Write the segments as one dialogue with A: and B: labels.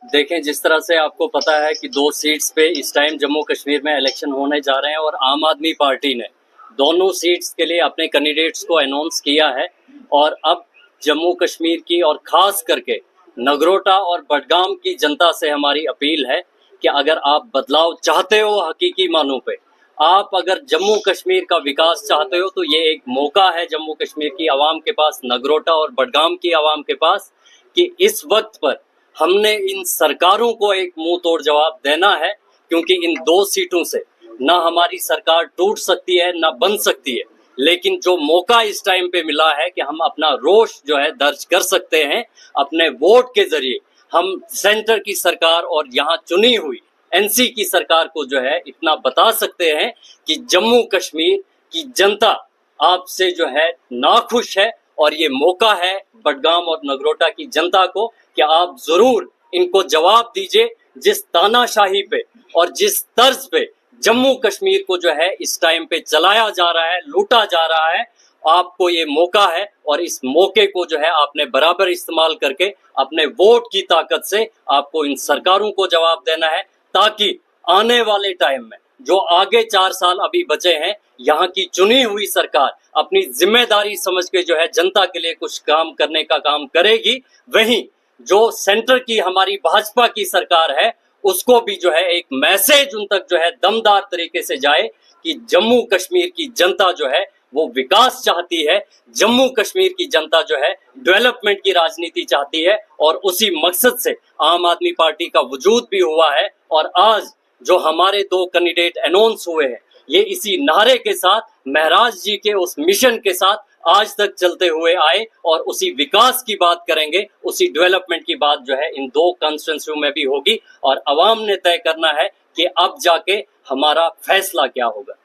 A: देखें, जिस तरह से आपको पता है कि 2 सीट्स पे इस टाइम जम्मू कश्मीर में इलेक्शन होने जा रहे हैं और आम आदमी पार्टी ने दोनों सीट्स के लिए अपने कैंडिडेट्स को अनाउंस किया है। और अब जम्मू कश्मीर की और ख़ास करके नगरोटा और बडगाम की जनता से हमारी अपील है कि अगर आप बदलाव चाहते हो हकीकी मानों पे, आप अगर जम्मू कश्मीर का विकास चाहते हो, तो ये एक मौका है जम्मू कश्मीर की आवाम के पास, नगरोटा और बडगाम की आवाम के पास, कि इस वक्त पर हमने इन सरकारों को एक मुंह तोड़ जवाब देना है। क्योंकि इन 2 सीटों से ना हमारी सरकार टूट सकती है ना बन सकती है, लेकिन जो मौका इस टाइम पे मिला है कि हम अपना रोष जो है दर्ज कर सकते हैं अपने वोट के जरिए। हम सेंटर की सरकार और यहाँ चुनी हुई एनसी की सरकार को जो है इतना बता सकते हैं कि जम्मू कश्मीर की जनता आपसे जो है नाखुश है। और ये मौका है बडगाम और नगरोटा की जनता को कि आप जरूर इनको जवाब दीजिए। जिस तानाशाही पे और जिस तर्ज पे जम्मू कश्मीर को जो है इस टाइम पे चलाया जा रहा है, लूटा जा रहा है, आपको ये मौका है और इस मौके को जो है आपने बराबर इस्तेमाल करके अपने वोट की ताकत से आपको इन सरकारों को जवाब देना है, ताकि आने वाले टाइम में जो आगे 4 साल अभी बचे हैं, यहाँ की चुनी हुई सरकार अपनी जिम्मेदारी समझ के जो है जनता के लिए कुछ काम करने का काम करेगी। वहीं जो सेंटर की हमारी भाजपा की सरकार है, उसको भी जो है एक मैसेज उन तक जो है दमदार तरीके से जाए कि जम्मू कश्मीर की जनता जो है वो विकास चाहती है, जम्मू कश्मीर की जनता जो है डेवलपमेंट की राजनीति चाहती है। और उसी मकसद से आम आदमी पार्टी का वजूद भी हुआ है। और आज जो हमारे 2 कैंडिडेट अनाउंस हुए हैं, ये इसी नारे के साथ, महराज जी के उस मिशन के साथ आज तक चलते हुए आए और उसी विकास की बात करेंगे, उसी डेवलपमेंट की बात जो है इन 2 कॉन्स्टिट्यूंसी में भी होगी। और अवाम ने तय करना है कि अब जाके हमारा फैसला क्या होगा।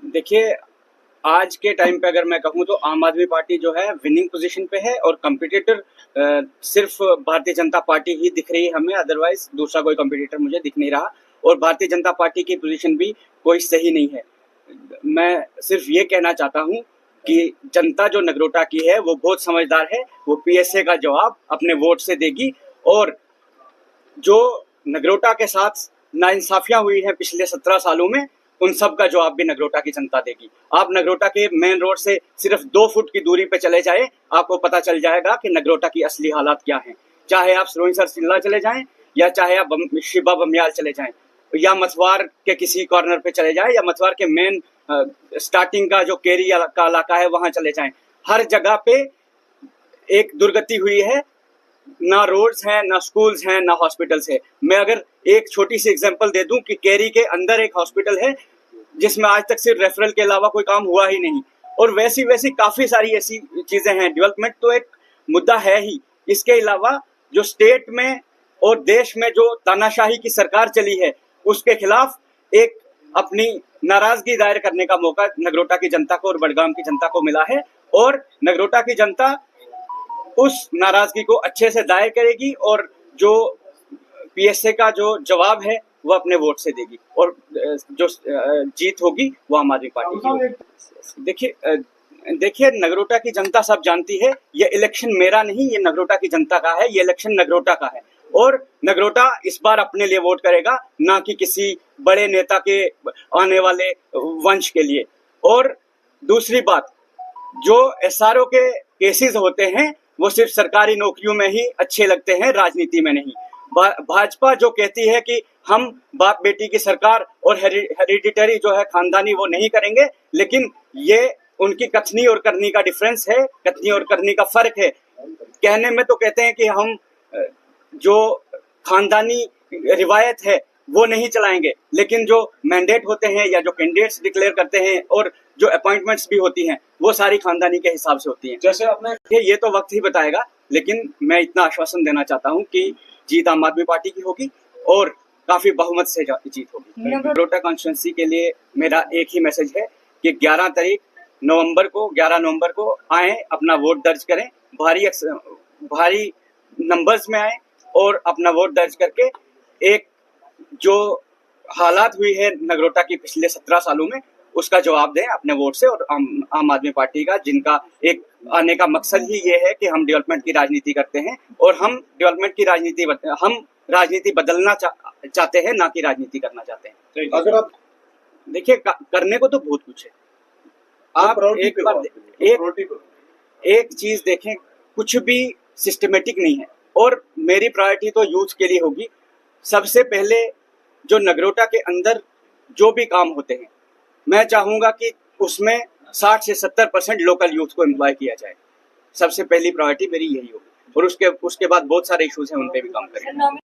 B: देखिए, आज के टाइम पे अगर मैं कहूँ तो आम आदमी पार्टी जो है विनिंग पोजीशन पे है और कंपटीटर सिर्फ भारतीय जनता पार्टी ही दिख रही है हमें, अदरवाइज दूसरा कोई कंपटीटर मुझे दिख नहीं रहा। और भारतीय जनता पार्टी की पोजीशन भी कोई सही नहीं है। मैं सिर्फ ये कहना चाहता हूँ कि जनता जो नगरोटा की है वो बहुत समझदार है, वो पीएसए का जवाब अपने वोट से देगी। और जो नगरोटा के साथ नाइंसाफियां हुई हैं पिछले 17 सालों में, उन सब का जवाब भी नगरोटा की जनता देगी। आप नगरोटा के मेन रोड से सिर्फ 2 फुट की दूरी पे चले जाएं, आपको पता चल जाएगा कि नगरोटा की असली हालात क्या हैं। चाहे आप सरोईसर सिल्ला चले जाएं, या चाहे आप शिबा बमियाल चले जाएं, या मथवार के किसी कॉर्नर पे चले जाएं, या मथवार के मेन स्टार्टिंग का जो केरी का इलाका है वहां चले जाएं, हर जगह पे एक दुर्गति हुई है। ना रोड्स हैं, ना स्कूल्स हैं, ना हॉस्पिटल्स है। मैं अगर एक छोटी सी एग्जांपल दे दूं कि केरी के अंदर एक हॉस्पिटल है जिसमें आज तक सिर्फ रेफरल के अलावा कोई काम हुआ ही नहीं। और वैसी वैसी काफी सारी ऐसी चीजें हैं। डेवलपमेंट तो एक मुद्दा है ही, इसके अलावा जो स्टेट में और देश में जो तानाशाही की सरकार चली है उसके खिलाफ एक अपनी नाराजगी दायर करने का मौका नगरोटा की जनता को और बडगाम की जनता को मिला है। और नगरोटा की जनता उस नाराजगी को अच्छे से दायर करेगी और जो पीएसए का जो जवाब है वो अपने वोट से देगी और जो जीत होगी वो आम आदमी पार्टी की होगी। देखिए नगरोटा की जनता सब जानती है, ये इलेक्शन मेरा नहीं, ये नगरोटा की जनता का है, ये इलेक्शन नगरोटा का है। और नगरोटा इस बार अपने लिए वोट करेगा, ना कि किसी बड़े नेता के आने वाले वंश के लिए। और दूसरी बात, जो एसआरओ के केसेस होते हैं वो सिर्फ सरकारी नौकरियों में ही अच्छे लगते हैं, राजनीति में नहीं। भाजपा जो कहती है कि हम बाप बेटी की सरकार और हेरिडिटरी जो है खानदानी वो नहीं करेंगे, लेकिन ये उनकी कथनी और करनी का डिफरेंस है, कथनी और करनी का फर्क है। कहने में तो कहते हैं कि हम जो खानदानी रिवायत है वो नहीं चलाएंगे, लेकिन जो मैंडेट होते हैं या जो कैंडिडेट्स डिक्लेयर करते हैं और जो अपॉइंटमेंट्स भी होती हैं वो सारी खानदानी के हिसाब से होती हैं। जैसे आपने ये तो वक्त ही बताएगा, लेकिन मैं इतना आश्वासन देना चाहता हूं कि जीत आम आदमी पार्टी की होगी और काफी बहुमत से जीत होगी। नगरोटा कॉन्स्टिट्यूंसी के लिए मेरा एक ही मैसेज है कि 11 नवंबर को आए, अपना वोट दर्ज करें, भारी नंबर्स में आए और अपना वोट दर्ज करके एक जो हालात हुई है नगरोटा की पिछले 17 सालों में उसका जवाब दें अपने वोट से। और आम आदमी पार्टी का, जिनका एक आने का मकसद ही ये है कि हम डेवलपमेंट की राजनीति करते हैं, और हम डेवलपमेंट की राजनीति बदलना चाहते हैं, ना कि राजनीति करना चाहते हैं।
C: अगर आप
B: देखिए, करने को तो बहुत कुछ है। आप एक चीज देखें, कुछ भी सिस्टमेटिक नहीं है, और मेरी प्रायोरिटी तो यूथ के लिए होगी। सबसे पहले जो नगरोटा के अंदर जो भी काम होते हैं, मैं चाहूंगा कि उसमें 60 से 70% लोकल यूथ को एम्प्लॉय किया जाए। सबसे पहली प्रायोरिटी मेरी यही होगी, और उसके बाद बहुत सारे इश्यूज हैं, उन पे भी काम करेंगे।